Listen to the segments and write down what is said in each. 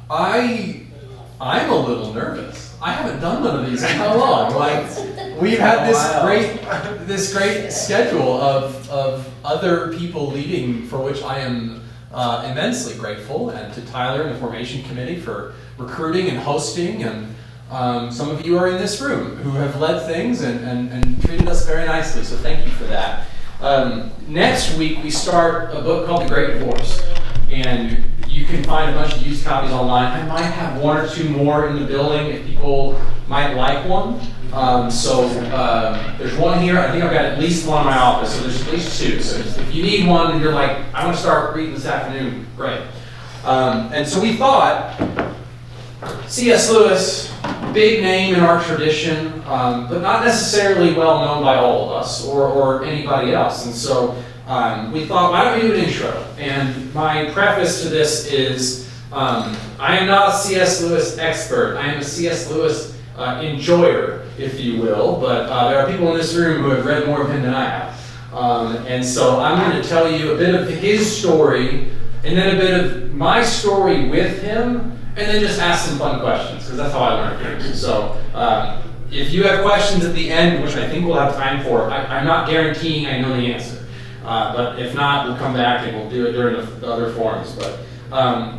I'm a little nervous. I haven't done one of these in how long? Like, we've had this great schedule of other people leading, for which I am immensely grateful, and to Tyler and the Formation Committee for recruiting and hosting, and some of you are in this room who have led things and treated us very nicely, so thank you for that. Next week we start a book called The Great Divorce, and you can find a bunch of used copies online. I might have one or two more in the building if people might like one. There's one here. I think I've got at least one in my office, so there's at least two. So if you need one and you're like, I want to start reading this afternoon, great. And so we thought, C.S. Lewis, big name in our tradition, but not necessarily well known by all of us or anybody else. And so we thought, why don't we do an intro? And my preface to this is, I am not a C.S. Lewis expert. I am a C.S. Lewis enjoyer, if you will, but there are people in this room who have read more of him than I have. And so I'm going to tell you a bit of his story, and then a bit of my story with him, and then just ask some fun questions, because that's how I learn things. So if you have questions at the end, which I think we'll have time for, I'm not guaranteeing I know the answer. But if not, we'll come back and we'll do it during the other forums. But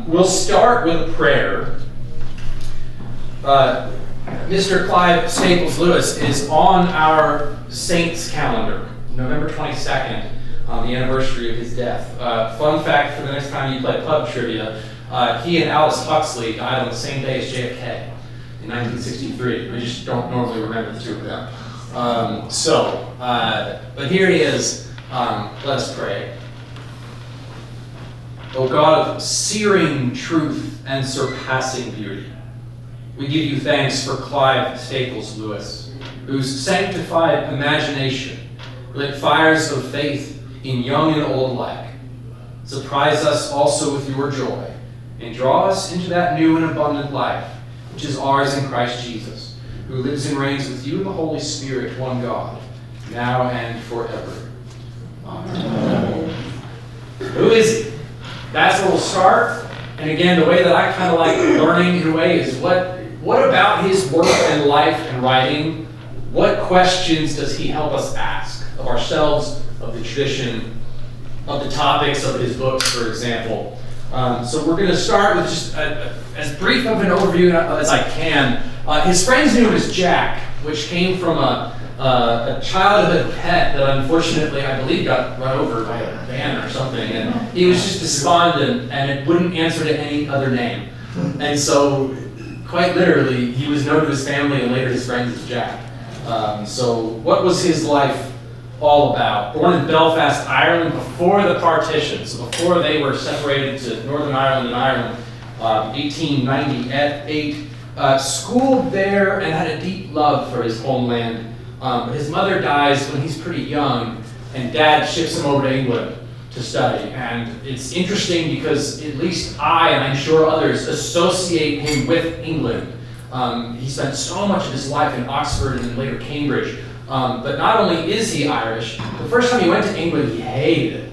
we'll start with a prayer. Mr. Clive Staples Lewis is on our saints calendar, November 22nd, the anniversary of his death. Fun fact for the next time you play pub trivia, he and Aldous Huxley died on the same day as JFK in 1963. We just don't normally remember the two of them. But here he is. Let us pray. O God of searing truth and surpassing beauty, we give you thanks for Clive Staples Lewis, whose sanctified imagination lit fires of faith in young and old alike. Surprise us also with your joy, and draw us into that new and abundant life, which is ours in Christ Jesus, who lives and reigns with you in the Holy Spirit, one God, now and forever. Amen. Who is he? That's where we'll start. And again, the way that I kind of like learning in a way is what about his work and life and writing, what questions does he help us ask of ourselves, of the tradition, of the topics of his books, for example. So we're going to start with just as brief of an overview as I can. His friends knew him as Jack, which came from a childhood pet that unfortunately I believe got run over by a van or something, and he was just despondent and it wouldn't answer to any other name. And so quite literally he was known to his family and later his friends as Jack. So what was his life all about? Born in Belfast, Ireland before the partition, so before they were separated to Northern Ireland and Ireland, 1890 at 8, schooled there and had a deep love for his homeland. His mother dies when he's pretty young, and Dad ships him over to England to study. And it's interesting because at least I, and I'm sure others, associate him with England. He spent so much of his life in Oxford and then later Cambridge. But not only is he Irish, the first time he went to England, he hated it.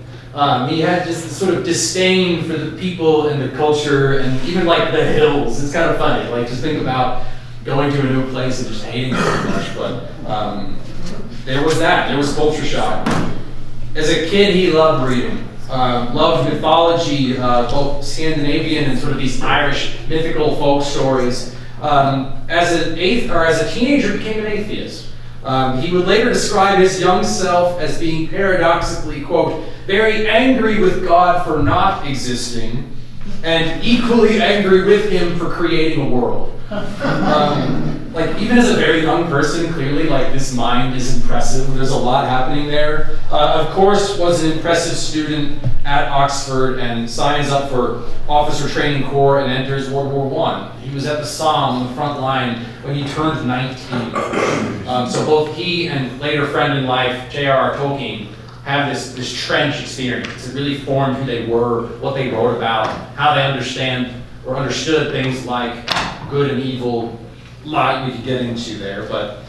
He had just this sort of disdain for the people and the culture and even like the hills. It's kind of funny. Like, just think about going to a new place and just hating it so much. But there was that. There was culture shock. As a kid, he loved reading. Loved mythology, both Scandinavian and sort of these Irish mythical folk stories. As a teenager, he became an atheist. He would later describe his young self as being paradoxically, quote, very angry with God for not existing, and equally angry with him for creating a world. Like, even as a very young person, clearly, like, this mind is impressive. There's a lot happening there. Of course, was an impressive student at Oxford and signs up for Officer Training Corps and enters World War I. He was at the Somme on the front line when he turned 19. So both he and later friend in life, J.R.R. Tolkien, have this trench experience. It really formed who they were, what they wrote about, how they understood things like good and evil. A lot we could get into there, but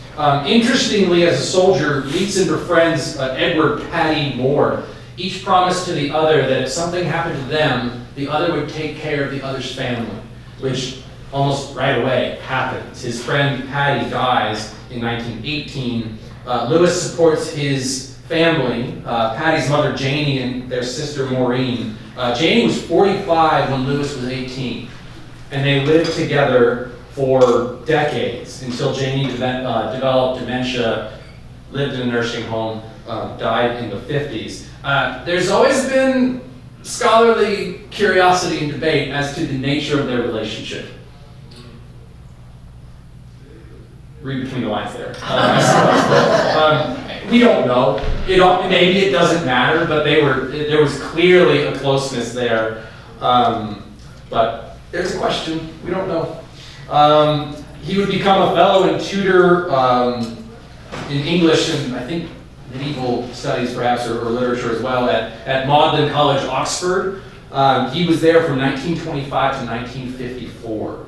interestingly, as a soldier, meets and befriends Edward Paddy Moore. Each promised to the other that if something happened to them, the other would take care of the other's family. which almost right away happens. His friend Patty dies in 1918. Lewis supports his family, Patty's mother Janie and their sister Maureen. Janie was 45 when Lewis was 18, and they lived together for decades until Janie developed dementia, lived in a nursing home, died in the 50s. There's always been scholarly curiosity and debate as to the nature of their relationship. Read between the lines there. We don't know. Maybe it doesn't matter, but there was clearly a closeness there. But there's a question. We don't know. He would become a fellow and tutor in English and I think medieval studies perhaps, or literature as well, at Magdalen College, Oxford. He was there from 1925 to 1954.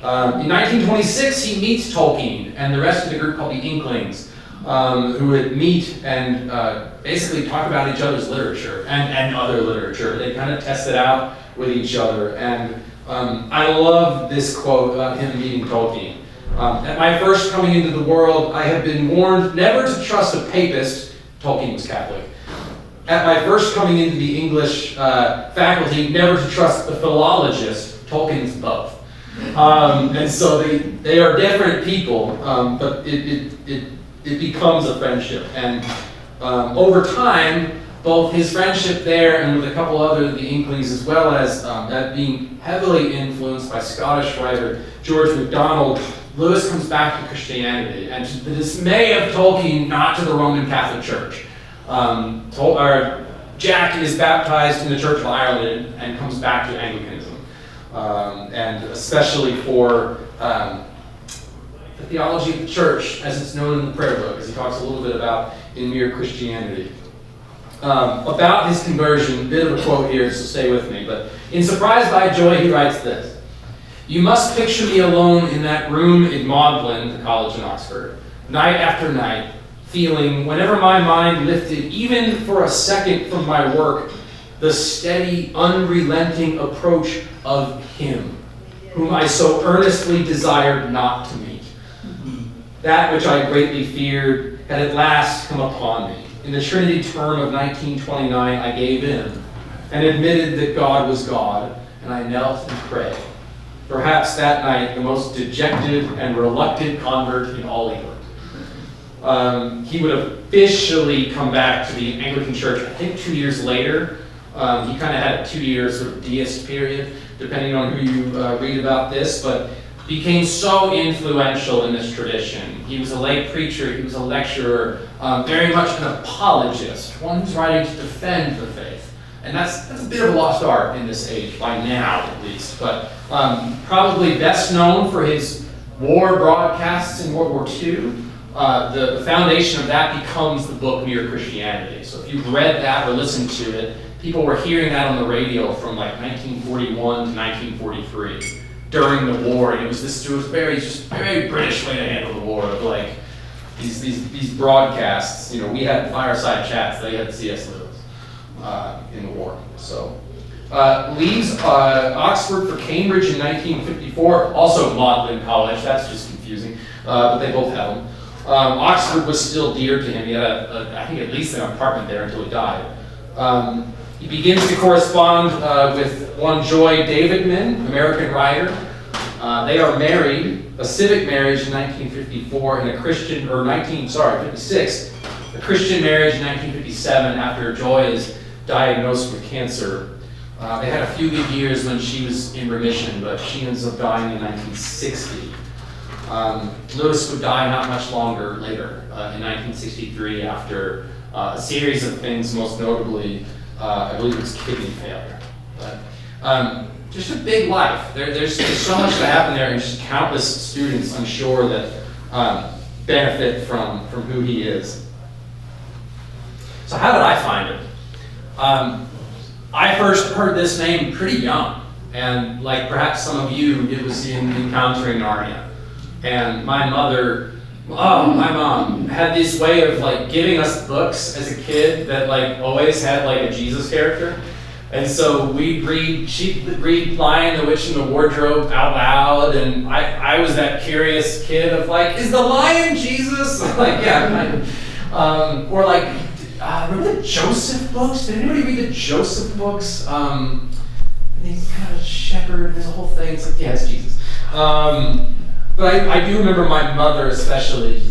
In 1926, he meets Tolkien and the rest of the group called the Inklings, who would meet and basically talk about each other's literature and other literature. They kind of test it out with each other. And I love this quote about him meeting Tolkien. At my first coming into the world, I have been warned never to trust a papist. Tolkien was Catholic. At my first coming into the English faculty, never to trust a philologist. Tolkien's both. And so they are different people, but it becomes a friendship. And over time, both his friendship there and with a couple other of the Inklings, as well as that being heavily influenced by Scottish writer George MacDonald, Lewis comes back to Christianity, and to the dismay of Tolkien, not to the Roman Catholic Church. Jack is baptized in the Church of Ireland and comes back to Anglicanism. And especially for the theology of the church, as it's known in the prayer book, as he talks a little bit about in Mere Christianity. About his conversion, a bit of a quote here, so stay with me, but in Surprised by Joy, he writes this: "You must picture me alone in that room in Magdalen, the college in Oxford, night after night, feeling, whenever my mind lifted, even for a second from my work, the steady, unrelenting approach of him, whom I so earnestly desired not to meet. That which I greatly feared had at last come upon me. In the Trinity term of 1929, I gave in and admitted that God was God, and I knelt and prayed. Perhaps that night, the most dejected and reluctant convert in all England." He would officially come back to the Anglican Church, I think 2 years later. He kind of had a 2-year sort of deist period, depending on who you read about this, but became so influential in this tradition. He was a lay preacher, he was a lecturer, very much an apologist, one who's writing to defend the faith. And that's a bit of a lost art in this age, by now at least, but probably best known for his war broadcasts in World War II. The foundation of that becomes the book Mere Christianity. So if you've read that or listened to it, people were hearing that on the radio from like 1941 to 1943 during the war, and it was very British way to handle the war, of like these broadcasts. You know, we had fireside chats, they had C.S. Lewis in the war. So leaves Oxford for Cambridge in 1954, also Magdalen College. That's just confusing, but they both had them. Oxford was still dear to him. He had, I think, at least an apartment there until he died. He begins to correspond with one Joy Davidman, American writer. They are married, a civic marriage in 1954, and 56, a Christian marriage in 1957 after Joy is diagnosed with cancer. They had a few good years when she was in remission, but she ends up dying in 1960. Lewis would die not much longer later, in 1963, after a series of things, most notably, I believe it was kidney failure. But just a big life. There's so much to happen there, and just countless students, I'm sure, that benefit from who he is. So how did I find him? I first heard this name pretty young, and like perhaps some of you, it was in Encountering Narnia. And my mom had this way of like giving us books as a kid that like always had like a Jesus character. And so she'd read Lion, the Witch, and the Wardrobe out loud, and I was that curious kid of like, is the lion Jesus? Like, yeah. Or like, remember the Joseph books? Did anybody read the Joseph books? And he's kind of a shepherd, there's a whole thing, it's like, yeah, it's Jesus. But I do remember my mother especially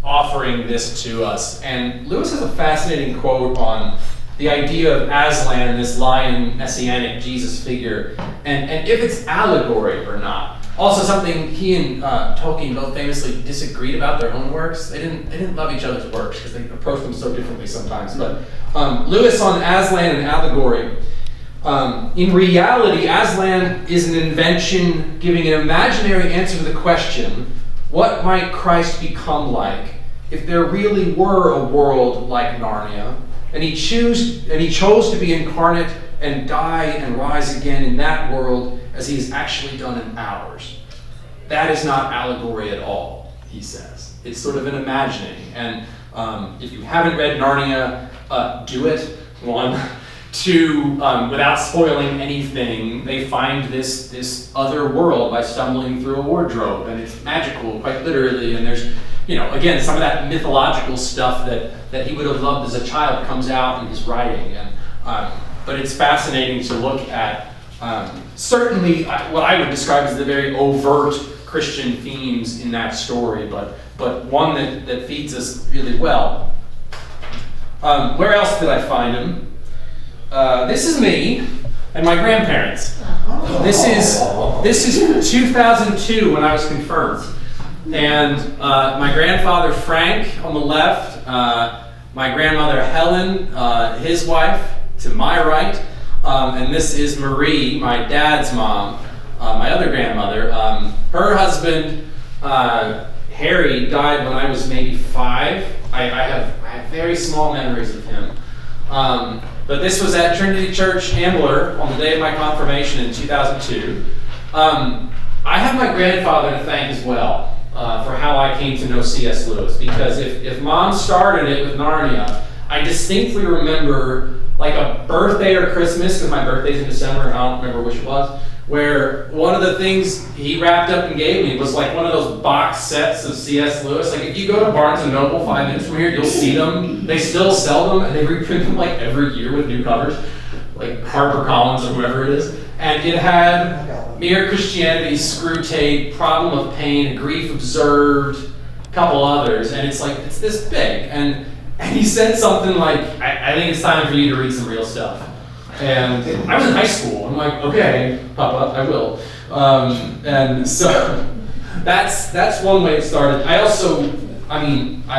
offering this to us. And Lewis has a fascinating quote on the idea of Aslan, this lion messianic Jesus figure, and if it's allegory or not. Also something he and Tolkien both famously disagreed about their own works. They didn't love each other's works because they approached them so differently sometimes. But Lewis on Aslan and allegory. In reality, Aslan is an invention giving an imaginary answer to the question, what might Christ become like if there really were a world like Narnia, and he chose to be incarnate and die and rise again in that world as he has actually done in ours? That is not allegory at all, he says. It's sort of an imagining. And if you haven't read Narnia, do it. One. Two, without spoiling anything, they find this other world by stumbling through a wardrobe, and it's magical, quite literally, and there's, again, some of that mythological stuff that he would have loved as a child comes out in his writing, and but it's fascinating to look at, certainly what I would describe as the very overt Christian themes in that story, but one that feeds us really well. Where else did I find him? This is me and my grandparents. This is 2002 when I was confirmed. And my grandfather Frank on the left, my grandmother Helen, his wife to my right, and this is Marie, my dad's mom, my other grandmother. Her husband, Harry, died when I was maybe 5. I have very small memories of him. But this was at Trinity Church, Ambler, on the day of my confirmation in 2002. I have my grandfather to thank as well for how I came to know C.S. Lewis, because if Mom started it with Narnia, I distinctly remember like a birthday or Christmas, because my birthday's in December, and I don't remember which it was, where one of the things he wrapped up and gave me was like one of those box sets of C.S. Lewis. Like if you go to Barnes & Noble 5 minutes from here, you'll see them. They still sell them, and they reprint them like every year with new covers, like HarperCollins or whoever it is. And it had Mere Christianity, Screwtape, Problem of Pain, Grief Observed, a couple others, and it's like, it's this big. And he said something like, I think it's time for you to read some real stuff. And I was in high school. I'm like, okay, Papa, I will. And so that's one way it started. I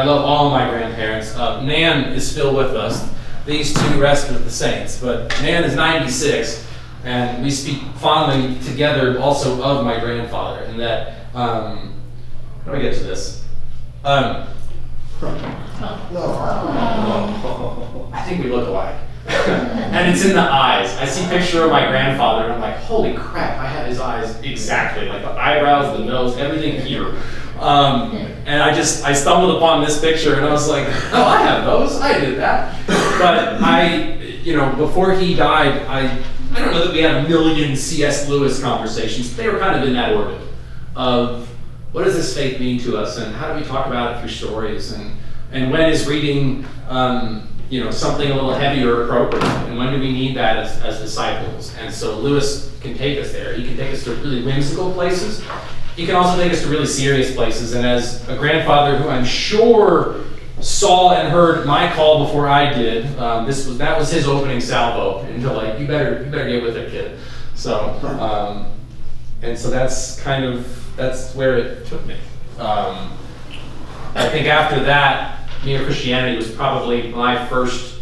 love all my grandparents. Nan is still with us. These two rest with the saints. But Nan is 96, and we speak fondly together also of my grandfather. And that, how do I get to this? I think we look alike. And it's in the eyes. I see a picture of my grandfather, and I'm like, holy crap, I have his eyes exactly, like the eyebrows, the nose, everything here. And I stumbled upon this picture, and I was like, oh, I have those, I did that. But before he died, I don't know that we had a million C.S. Lewis conversations. They were kind of in that orbit of what does this faith mean to us, and how do we talk about it through stories, and when is reading something a little heavier appropriate, and when do we need that as disciples? And so Lewis can take us there. He can take us to really whimsical places. He can also take us to really serious places. And as a grandfather who I'm sure saw and heard my call before I did, that was his opening salvo into like, you better get with it, kid. So and so that's where it took me. I think after that, Mere Christianity was probably my first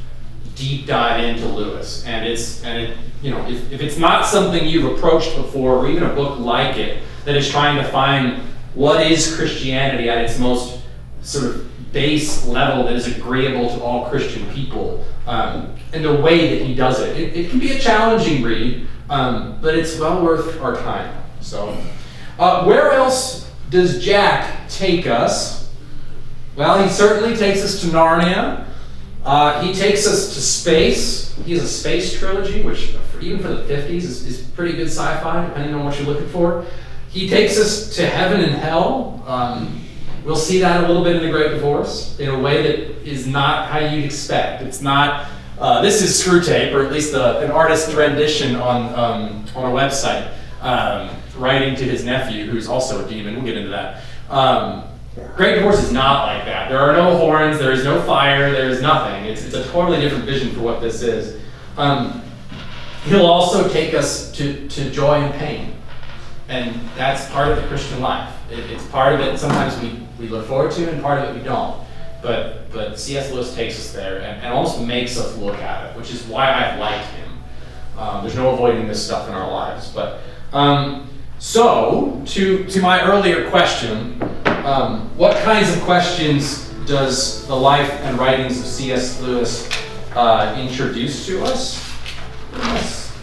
deep dive into Lewis, and if it's not something you've approached before, or even a book like it that is trying to find what is Christianity at its most sort of base level that is agreeable to all Christian people, and the way that he does it can be a challenging read, but it's well worth our time. So, where else does Jack take us? Well, he certainly takes us to Narnia. He takes us to space. He has a space trilogy, which even for the 50s is pretty good sci-fi, depending on what you're looking for. He takes us to heaven and hell. We'll see that a little bit in The Great Divorce in a way that is not how you'd expect. It's not, this is Screwtape, or at least an artist's rendition on a website, writing to his nephew, who's also a demon. We'll get into that. Great Divorce is not like that. There are no horns, there is no fire, there is nothing. It's a totally different vision for what this is. He'll also take us to joy and pain. And that's part of the Christian life. It's part of it sometimes we look forward to, and part of it we don't. But C.S. Lewis takes us there and almost makes us look at it, which is why I've liked him. There's no avoiding this stuff in our lives. But so, to my earlier question, what kinds of questions does the life and writings of C.S. Lewis introduce to us? Yes.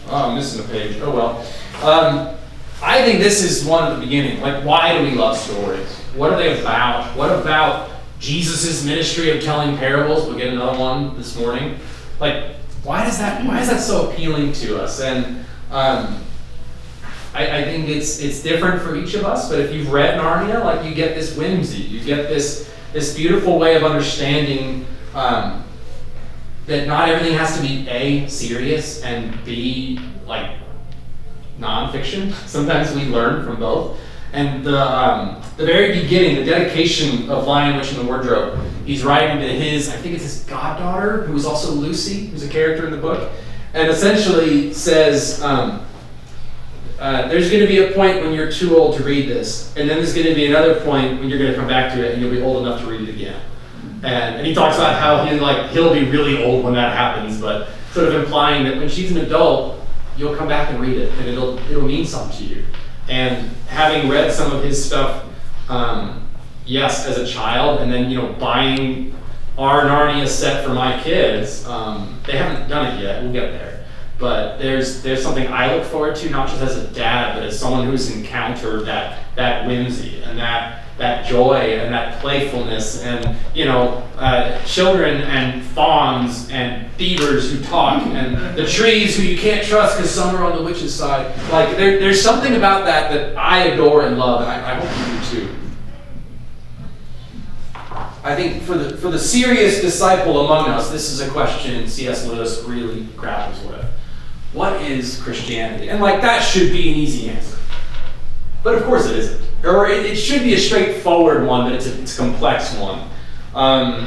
Oh, I'm missing a page. Oh well. I think this is one at the beginning. Like, why do we love stories? What are they about? What about Jesus' ministry of telling parables? We'll get another one this morning. Like, why is that so appealing to us? And I think it's different for each of us, but if you've read Narnia, like, you get this whimsy, you get this beautiful way of understanding that not everything has to be A, serious, and B, like, nonfiction. Sometimes we learn from both. And the very beginning, the dedication of Lion, Witch, and the Wardrobe, he's writing to his, I think it's his goddaughter, who is also Lucy, who's a character in the book, and essentially says, there's going to be a point when you're too old to read this, and then there's going to be another point when you're going to come back to it and you'll be old enough to read it again. And he talks about how he'll be really old when that happens, but sort of implying that when she's an adult, you'll come back and read it, and it'll mean something to you. And having read some of his stuff, yes, as a child, and then buying our Narnia set for my kids, they haven't done it yet. We'll get there. But there's something I look forward to, not just as a dad, but as someone who's encountered that whimsy and that joy and that playfulness, and children and fawns and beavers who talk, and the trees who you can't trust because some are on the witch's side. Like, there's something about that I adore and love, and I hope you do too. I think for the serious disciple among us, this is a question C.S. Lewis really grapples with. What is Christianity? And that should be an easy answer. But of course it isn't. Or it should be a straightforward one, but it's a complex one.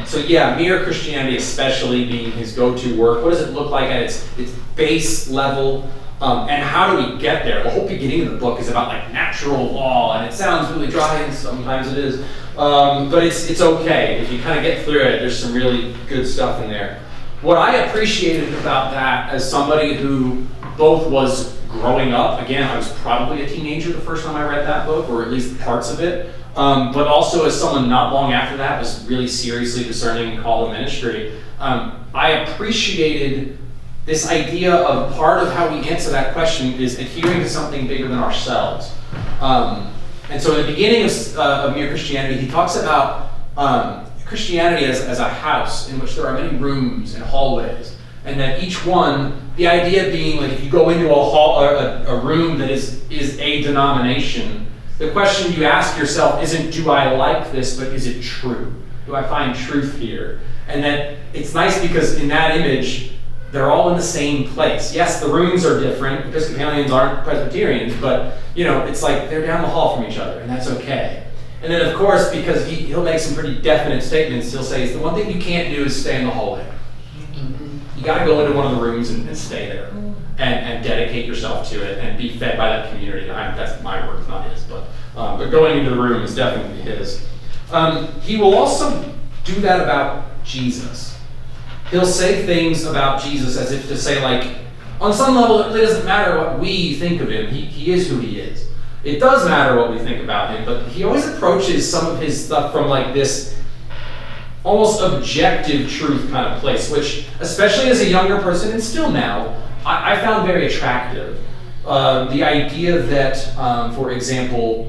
So yeah, Mere Christianity especially being his go-to work. What does it look like at its base level? And how do we get there? The whole beginning of the book is about natural law, and it sounds really dry, and sometimes it is. But it's okay. If you kind of get through it, there's some really good stuff in there. What I appreciated about that, as somebody who both was growing up, again, I was probably a teenager the first time I read that book, or at least parts of it, but also as someone not long after that was really seriously discerning call to ministry, I appreciated this idea of part of how we answer that question is adhering to something bigger than ourselves. And so in the beginning of Mere Christianity, he talks about Christianity as a house in which there are many rooms and hallways, and that each one, the idea being if you go into a room that is a denomination, the question you ask yourself isn't, do I like this, but is it true? Do I find truth here? And that it's nice because in that image, they're all in the same place. Yes, the rooms are different. Episcopalians aren't Presbyterians, but it's they're down the hall from each other, and that's okay. And then, of course, because he'll make some pretty definite statements, he'll say, the one thing you can't do is stay in the hallway. You got to go into one of the rooms and stay there, and dedicate yourself to it, and be fed by that community. That's my words, not his, but going into the room is definitely his. He will also do that about Jesus. He'll say things about Jesus as if to say, on some level, it really doesn't matter what we think of him. He is who he is. It does matter what we think about him, but he always approaches some of his stuff from this almost objective truth kind of place, which, especially as a younger person, and still now, I found very attractive. The idea that, for example,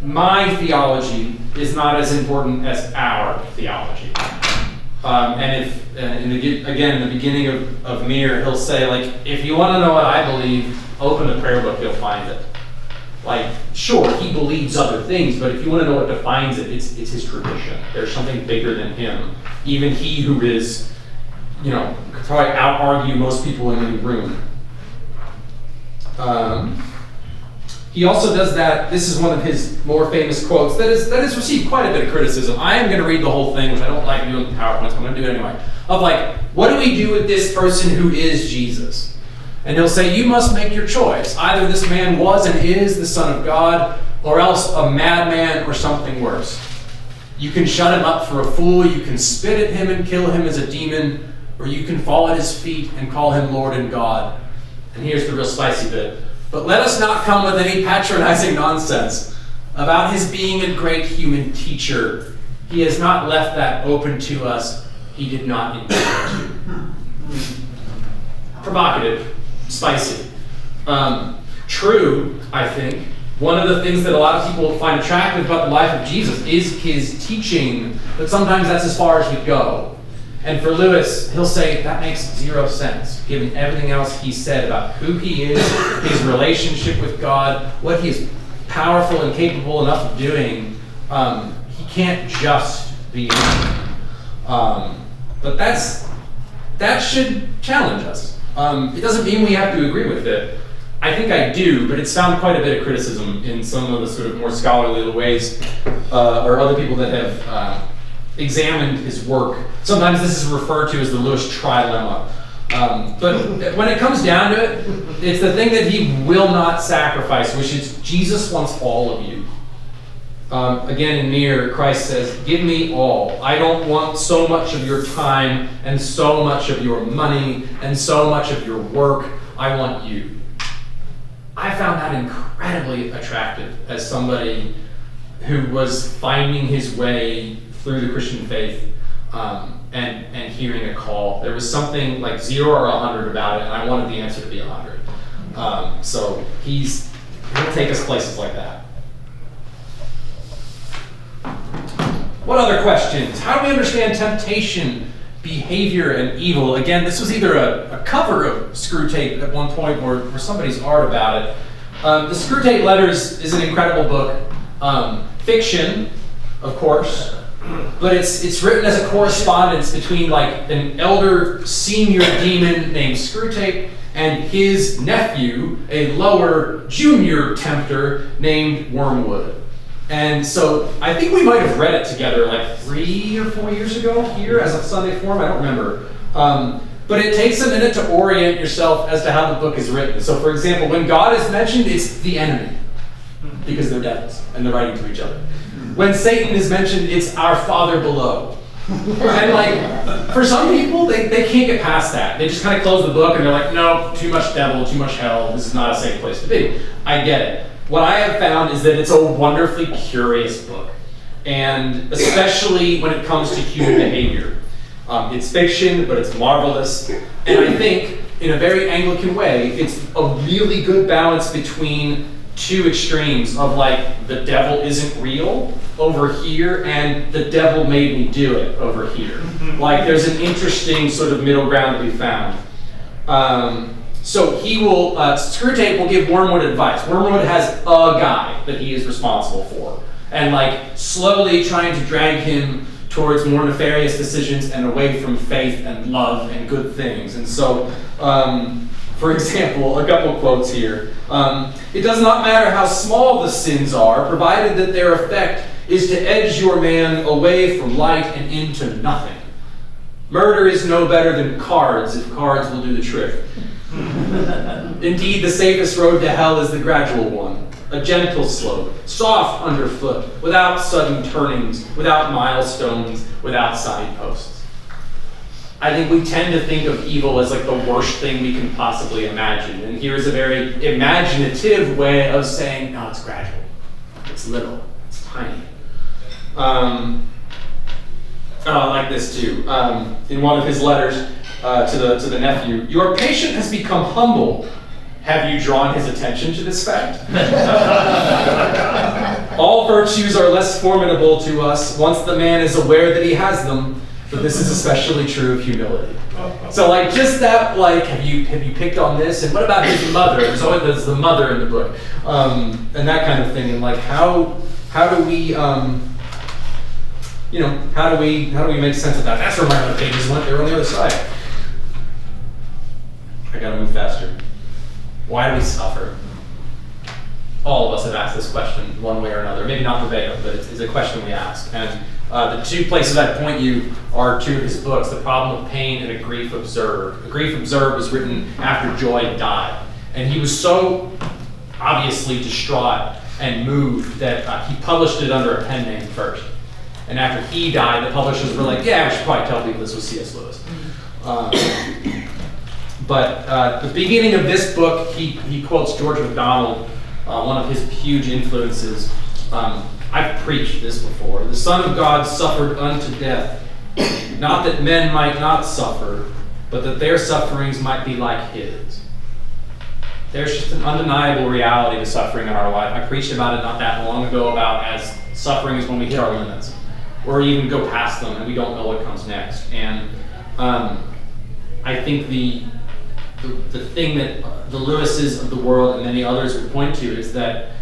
my theology is not as important as our theology. And if, in the beginning of Mir, he'll say, like, if you want to know what I believe, open the prayer book, you'll find it. Like, sure, he believes other things, but if you want to know what defines it, it's his tradition. There's something bigger than him. Even he who is, could probably out-argue most people in the room. He also does that. This is one of his more famous quotes that has received quite a bit of criticism. I am going to read the whole thing, which I don't like doing PowerPoints, but I'm going to do it anyway. Of like, what do we do with this person who is Jesus? And he'll say, you must make your choice. Either this man was and is the Son of God, or else a madman or something worse. You can shut him up for a fool, you can spit at him and kill him as a demon, or you can fall at his feet and call him Lord and God. And here's the real spicy bit. But let us not come with any patronizing nonsense about his being a great human teacher. He has not left that open to us. He did not intend to. Provocative, spicy. True, I think. One of the things that a lot of people find attractive about the life of Jesus is his teaching, but sometimes that's as far as we go. And for Lewis, he'll say that makes zero sense, given everything else he said about who he is, his relationship with God, what he is powerful and capable enough of doing. He can't just be anything. But that should challenge us. It doesn't mean we have to agree with it. I think I do, but it's found quite a bit of criticism in some of the sort of more scholarly ways, or other people that have examined his work. Sometimes this is referred to as the Lewis trilemma. But when it comes down to it, it's the thing that he will not sacrifice, which is Jesus wants all of you. Again in Mir, Christ says, give me all. I don't want so much of your time and so much of your money and so much of your work. I want you. I found that incredibly attractive as somebody who was finding his way through the Christian faith and hearing a call. There was something like 0 or 100 about it, and I wanted the answer to be 100. So he'll take us places like that. What other questions? How do we understand temptation, behavior, and evil? Again, this was either a cover of Screwtape at one point or somebody's art about it. The Screwtape Letters is an incredible book. Fiction, of course, but it's written as a correspondence between like an elder senior demon named Screwtape and his nephew, a lower junior tempter named Wormwood. And so I think we might have read it together like 3 or 4 years ago here as a Sunday form. I don't remember. But it takes a minute to orient yourself as to how the book is written. So for example, when God is mentioned, it's the enemy because they're devils and they're writing to each other. When Satan is mentioned, it's our Father below. And like, for some people, they can't get past that. They just kind of close the book and they're like, no, too much devil, too much hell. This is not a safe place to be. I get it. What I have found is that it's a wonderfully curious book. And especially when it comes to human behavior. It's fiction, but it's marvelous. And I think, in a very Anglican way, it's a really good balance between two extremes of like, the devil isn't real over here, and the devil made me do it over here. Like, there's an interesting sort of middle ground to be found. So he will, Screwtape will give Wormwood advice. Wormwood has a guy that he is responsible for. And like, slowly trying to drag him towards more nefarious decisions and away from faith and love and good things. And so, for example, a couple quotes here. It does not matter how small the sins are, provided that their effect is to edge your man away from light and into nothing. Murder is no better than cards, if cards will do the trick. Indeed, the safest road to hell is the gradual one, a gentle slope, soft underfoot, without sudden turnings, without milestones, without signposts. I think we tend to think of evil as like the worst thing we can possibly imagine. And here's a very imaginative way of saying, no, it's gradual. It's little. It's tiny. I like this too. In one of his letters to the nephew, your patient has become humble. Have you drawn his attention to this fact? All virtues are less formidable to us once the man is aware that he has them. but this is especially true of humility. So like just that, like have you picked on this, and what about his mother? There's always the mother in the book, and that kind of thing, and like how do we how do we make sense of that? That's where my other pages went. They're on the other side. I gotta move faster. Why do we suffer? All of us have asked this question one way or another. Maybe not verbatim, but it's a question we ask. And the two places I'd point you are two of his books, The Problem of Pain and A Grief Observed. A Grief Observed was written after Joy died. And he was so obviously distraught and moved that he published it under a pen name first. And after he died, the publishers were like, yeah, we should probably tell people this was C.S. Lewis. But the beginning of this book, he quotes George MacDonald, one of his huge influences. I've preached this before. The Son of God suffered unto death, not that men might not suffer, but that their sufferings might be like his. There's just an undeniable reality to suffering in our life. I preached about it not that long ago about as suffering is when we hit our limits, or even go past them and we don't know what comes next. And I think the thing that the Lewises of the world and many others would point to is that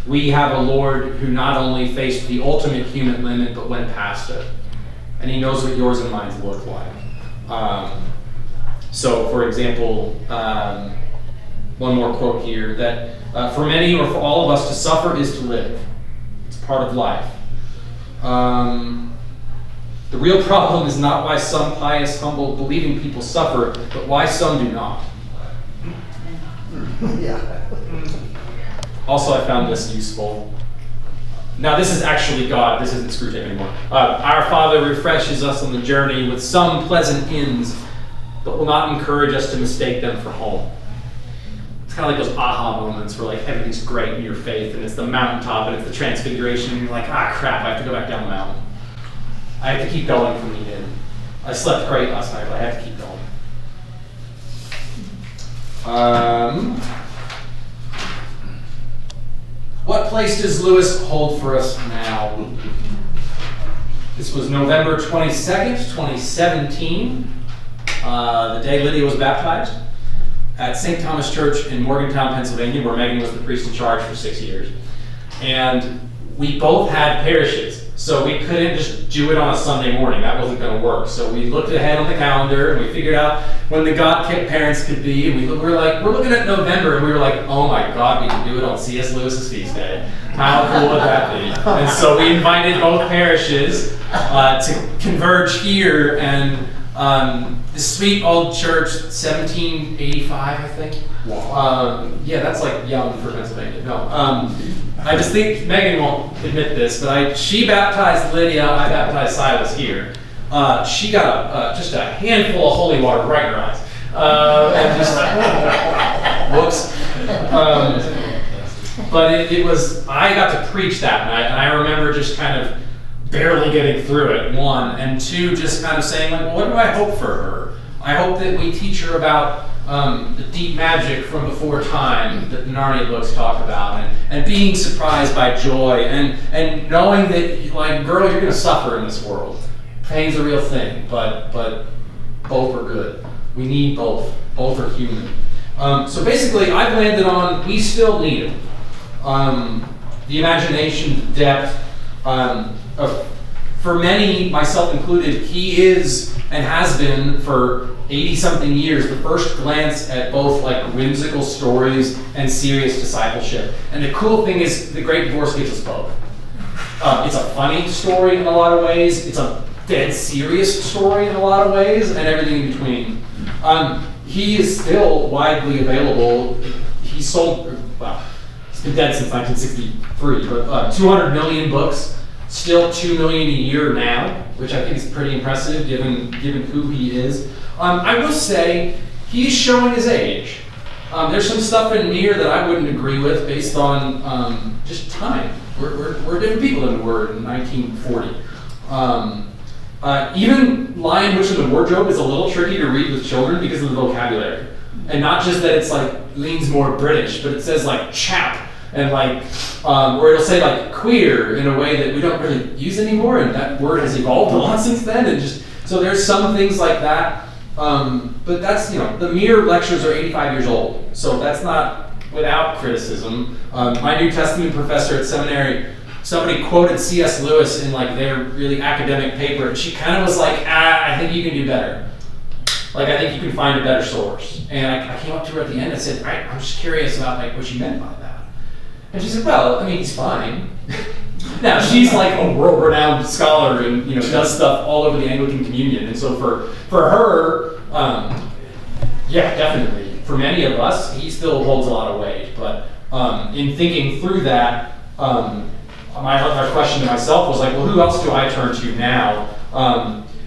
we have a Lord who not only faced the ultimate human limit, but went past it. And he knows what yours and mine look like. So, for example, one more quote here, that for many or for all of us, to suffer is to live. It's part of life. The real problem is not why some pious, humble, believing people suffer, but why some do not. Yeah. Also, I found this useful. Now, this is actually God. This isn't Screwtape anymore. Our Father refreshes us on the journey with some pleasant inns, but will not encourage us to mistake them for home. It's kind of like those aha moments where like everything's great in your faith, and it's the mountaintop, and it's the transfiguration, and you're like, crap, I have to go back down the mountain. I have to keep going from the inn. I slept great last night, but I have to keep going. What place does Lewis hold for us now? This was November 22nd, 2017, the day Lydia was baptized at St. Thomas Church in Morgantown, Pennsylvania, where Megan was the priest in charge for 6 years. And we both had parishes, so we couldn't just do it on a Sunday morning. That wasn't going to work. So we looked ahead on the calendar, and we figured out when the God-kept parents could be, and we were looking at November, and we were like, oh my God, we can do it on C.S. Lewis's feast day. How cool would that be? And so we invited both parishes to converge here, and this sweet old church, 1785, I think. Wow. Yeah, that's like young for Pennsylvania. No. I just think Megan won't admit this, but she baptized Lydia, I baptized Silas here. She got just a handful of holy water right in her eyes. And just, whoops. But it was, I got to preach that night, and I remember just kind of barely getting through it, one, and two, just kind of saying, like, well, what do I hope for her? I hope that we teach her about the deep magic from before time that the Narnia books talk about, and being surprised by joy, and knowing that, like, girl, you're going to suffer in this world. Pain's a real thing, but both are good. We need both. Both are human. So basically, I've landed on we still need it. The imagination, the depth. For many, myself included, he is and has been for 80-something years the first glance at both like whimsical stories and serious discipleship. And the cool thing is, The Great Divorce gives us both. It's a funny story in a lot of ways. It's a dead serious story in a lot of ways, and everything in between. He is still widely available. He sold, well, he's been dead since 1963, but 200 million books. Still 2 million a year now, which I think is pretty impressive given who he is. I will say he's showing his age. There's some stuff in Mir that I wouldn't agree with based on just time. We're different people than we were in 1940. Even Lion, Witch, and the Wardrobe is a little tricky to read with children because of the vocabulary. And not just that it's like leans more British, but it says like chap. And like, or it'll say like queer in a way that we don't really use anymore, and that word has evolved a lot since then. And just So there's some things like that, but that's, the Mere lectures are 85 years old, so that's not without criticism. My New Testament professor at seminary, somebody quoted C.S. Lewis in like their really academic paper, and she kind of was like, I think you can do better. Like, I think you can find a better source. And I came up to her at the end and said, I'm just curious about like what she meant by that. And she said, well, I mean, he's fine. Now, she's like a world-renowned scholar and, does stuff all over the Anglican Communion. And so for her, yeah, definitely. For many of us, he still holds a lot of weight. But in thinking through that, my question to myself was like, well, who else do I turn to now?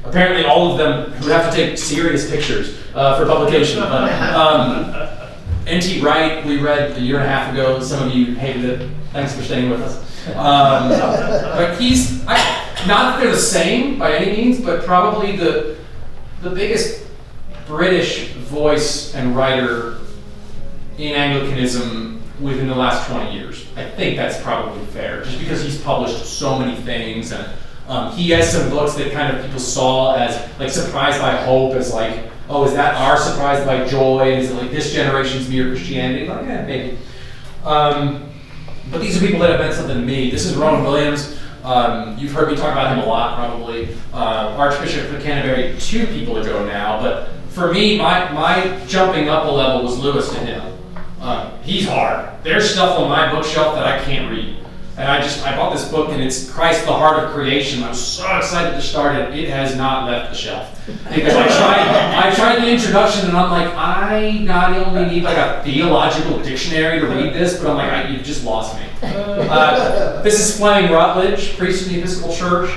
Apparently all of them who have to take serious pictures for publication. But N.T. Wright, we read a year and a half ago. Some of you hated it. Thanks for staying with us. But he's, not that they're the same by any means, but probably the biggest British voice and writer in Anglicanism within the last 20 years. I think that's probably fair, just because he's published so many things, and he has some books that kind of people saw as like Surprised by Hope, as like, oh, is that our Surprised by Joy? Is it like this generation's Mere Christianity? Like, yeah, maybe. But these are people that have meant something to me. This is Rowan Williams. You've heard me talk about him a lot, probably. Archbishop of Canterbury 2 people ago now, but for me, my jumping up a level was Lewis to him. He's hard. There's stuff on my bookshelf that I can't read. And I bought this book, and it's Christ, the Heart of Creation. I was so excited to start it. It has not left the shelf. Because I tried the introduction, and I'm like, I not only need like a theological dictionary to read this, but I'm like, you've just lost me. This is Fleming Rutledge, priest in the Episcopal Church,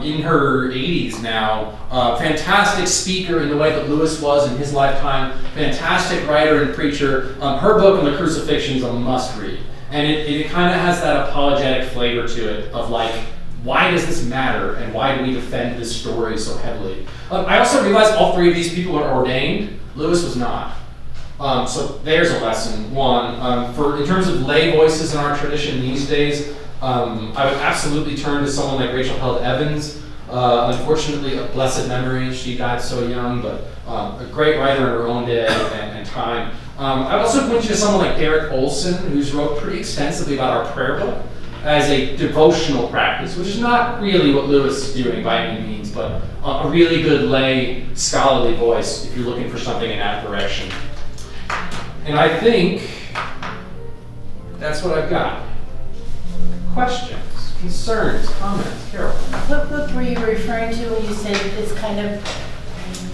in her 80s now. Fantastic speaker in the way that Lewis was in his lifetime. Fantastic writer and preacher. Her book on the crucifixion is a must-read. And it kind of has that apologetic flavor to it of like, why does this matter, and why do we defend this story so heavily? I also realized all 3 of these people are ordained. Lewis was not. So there's a lesson. One, in terms of lay voices in our tradition these days, I would absolutely turn to someone like Rachel Held Evans. Unfortunately, a blessed memory. She died so young, but a great writer in her own day and time. I would also point you to someone like Derek Olson, who's wrote pretty extensively about our prayer book as a devotional practice, which is not really what Lewis is doing by any means, but a really good lay scholarly voice if you're looking for something in that direction. And I think that's what I've got. Questions, concerns, comments? Carol? What book were you referring to when you said it's kind of,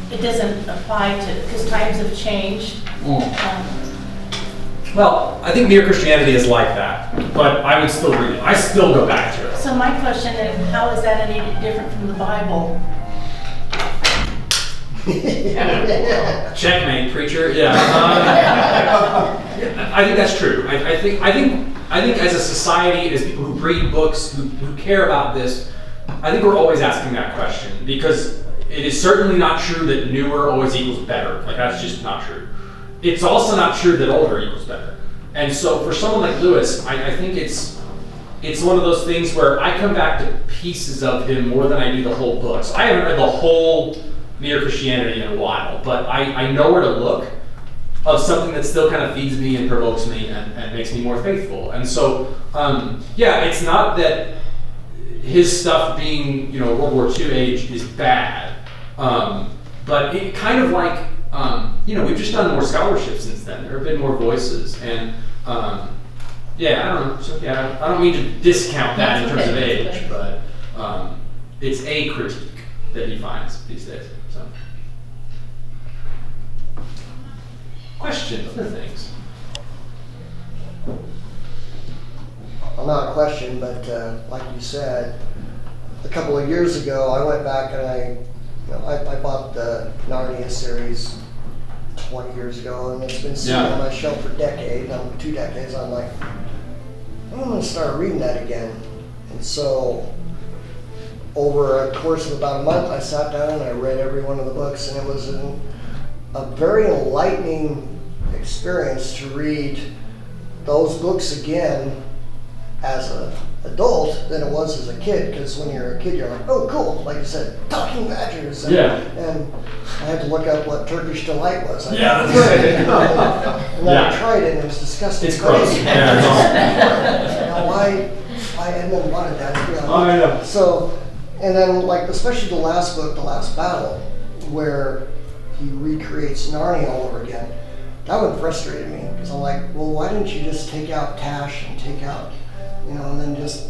it doesn't apply to, because times have changed? Well, I think Mere Christianity is like that, but I would still read it. I still go back to it. So my question is, how is that any different from the Bible? Checkmate, preacher. Yeah. I think that's true. I think as a society, as people who read books, who care about this, I think we're always asking that question, because it is certainly not true that newer always equals better. Like, that's just not true. It's also not true that older equals better. And so for someone like Lewis, I think it's one of those things where I come back to pieces of him more than I do the whole book. So I haven't read the whole Mere Christianity in a while, but I know where to look of something that still kind of feeds me and provokes me and makes me more faithful. And so, yeah, it's not that his stuff being, World War II age is bad, but it kind of like, we've just done more scholarship since then. There have been more voices, and yeah, I don't know. So, yeah, I don't mean to discount that in terms of age, but it's a critique that he finds these days. So, questions, other things. Well, not a question, but like you said, a couple of years ago, I went back and I bought the Narnia series 20 years ago, and it's been sitting on my shelf for 2 decades. I'm like, I'm going to start reading that again. And so, over a course of about a month, I sat down and I read every one of the books, and it was a very enlightening experience to read those books again as an adult than it was as a kid, because when you're a kid, you're like, oh, cool, like you said, talking badgers. And, Yeah. and I had to look up what Turkish delight was. Yeah. And then I Yeah. tried it, and it was disgusting. It's gross. Yeah, it's awful. You know, why Edmund wanted that. You know. Oh, I know. So, and then like, especially the last book, The Last Battle, where he recreates Narnia all over again, that one frustrated me, because I'm like, well, why didn't you just take out Tash and take out, you know, and then just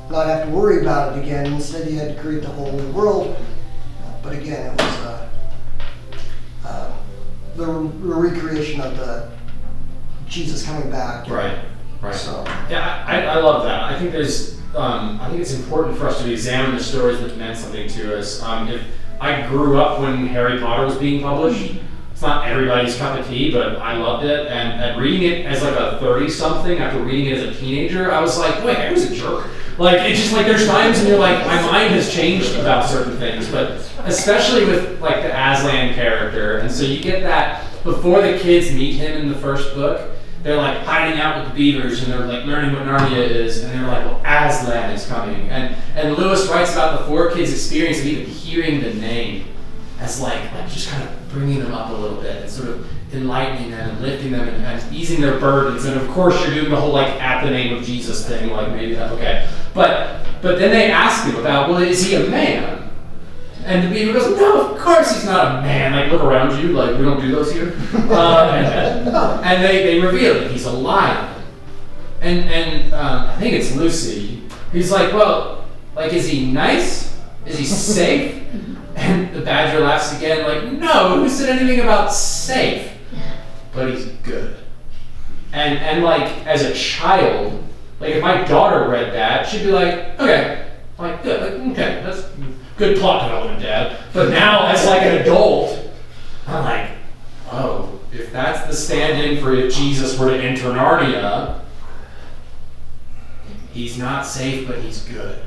not have to worry about it again. Instead, you had to create the whole new world. But again, it was the recreation of the Jesus coming back. Right. So, Yeah, I love that. I think there's, I think it's important for us to examine the stories that meant something to us. If I grew up when Harry Potter was being published. It's not everybody's cup of tea, but I loved it. And reading it as like a 30-something, after reading it as a teenager, I was like, wait, I was a jerk. Like, it's just like, there's times when you're like, my mind has changed about certain things, but especially with like the Aslan character. And so you get that, before the kids meet him in the first book, they're like hiding out with the beavers and they're like learning what Narnia is, and they're like, well, Aslan is coming. And Lewis writes about the 4 kids' experience of even hearing the name as like just kind of bringing them up a little bit and sort of enlightening them and lifting them and easing their burdens. And of course you're doing the whole like at the name of Jesus thing, like maybe that, okay. But then they ask him about, well, is he a man? And the beaver goes, no, of course he's not a man. Like, look around you, like, we don't do those here. And they reveal that he's a lion. And I think it's Lucy. He's like, well, like, is he nice? Is he safe? And the badger laughs again, like, no, who said anything about safe? But he's good. And like, as a child, like, if my daughter read that, she'd be like, okay, like, good, like, okay, that's good plot development, Dad. But now, as like an adult, I'm like, oh, if that's the stand-in for if Jesus were to enter Narnia, he's not safe, but he's good.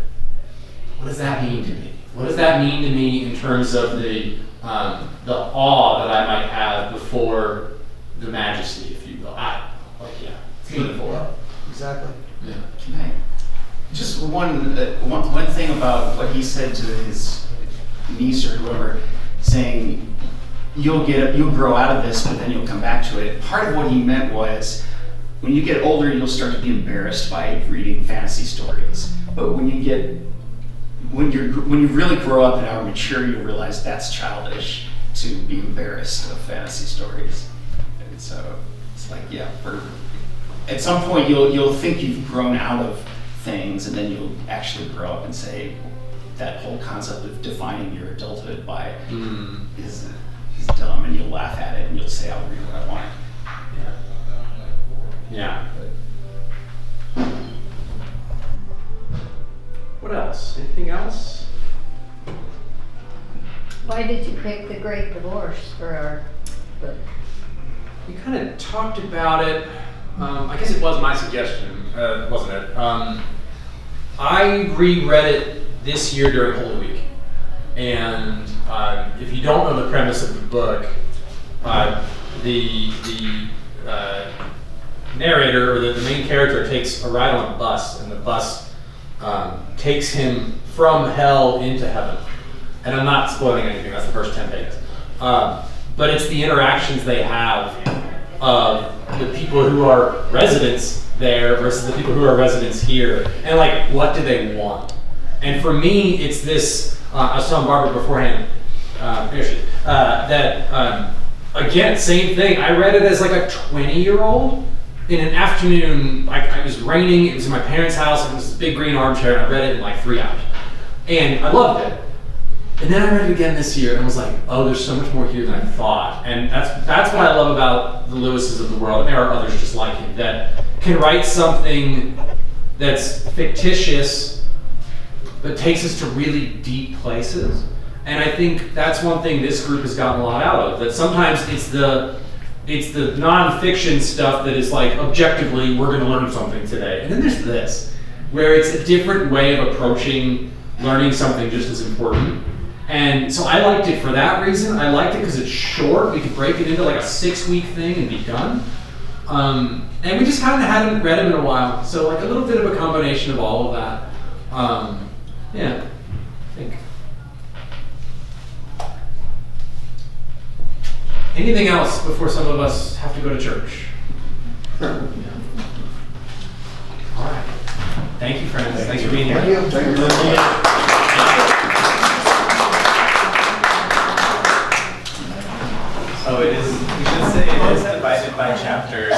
What does that mean to me? What does that mean to me in terms of the awe that I might have before the majesty, if you will? It's meaningful. exactly. Yeah. Can I, just one thing about what he said to his niece or whoever, saying you'll grow out of this, but then you'll come back to it. Part of what he meant was, when you get older, you'll start to be embarrassed by reading fantasy stories. But when you really grow up and are mature, you realize that's childish to be embarrassed of fantasy stories. And so it's like, yeah, at some point you'll think you've grown out of things, and then you'll actually grow up and say that whole concept of defining your adulthood by is dumb, and you'll laugh at it and you'll say, I'll read what I want. Yeah. What else? Anything else? Why did you pick The Great Divorce for our book? We kind of talked about it. I guess it was my suggestion, wasn't it? I reread it this year during Holy Week. And if you don't know the premise of the book, the narrator, or the main character, takes a ride on a bus, and the bus takes him from hell into heaven. And I'm not spoiling anything, that's the first 10 pages. But it's the interactions they have of the people who are residents there versus the people who are residents here, and like, what do they want? And for me, it's this, I was telling Barbara beforehand, again, same thing, I read it as like a 20-year-old in an afternoon. It was raining, it was in my parents' house, it was this big green armchair, and I read it in like 3 hours. And I loved it. And then I read it again this year, and I was like, oh, there's so much more here than I thought. And that's what I love about the Lewises of the world, and there are others just like him, that can write something that's fictitious, but takes us to really deep places. And I think that's one thing this group has gotten a lot out of, that sometimes it's the nonfiction stuff that is like, objectively, we're gonna learn something today. And then there's this, where it's a different way of approaching learning something just as important. And so I liked it for that reason. I liked it because it's short. We could break it into like a 6-week thing and be done. And we just kind of hadn't read him in a while, so like a little bit of a combination of all of that. Yeah, I think. Anything else before some of us have to go to church? Yeah. All right. Thank you, friends. Thanks for being here. Thank you. Thank you. Oh, it is, we should say it is divided by chapters.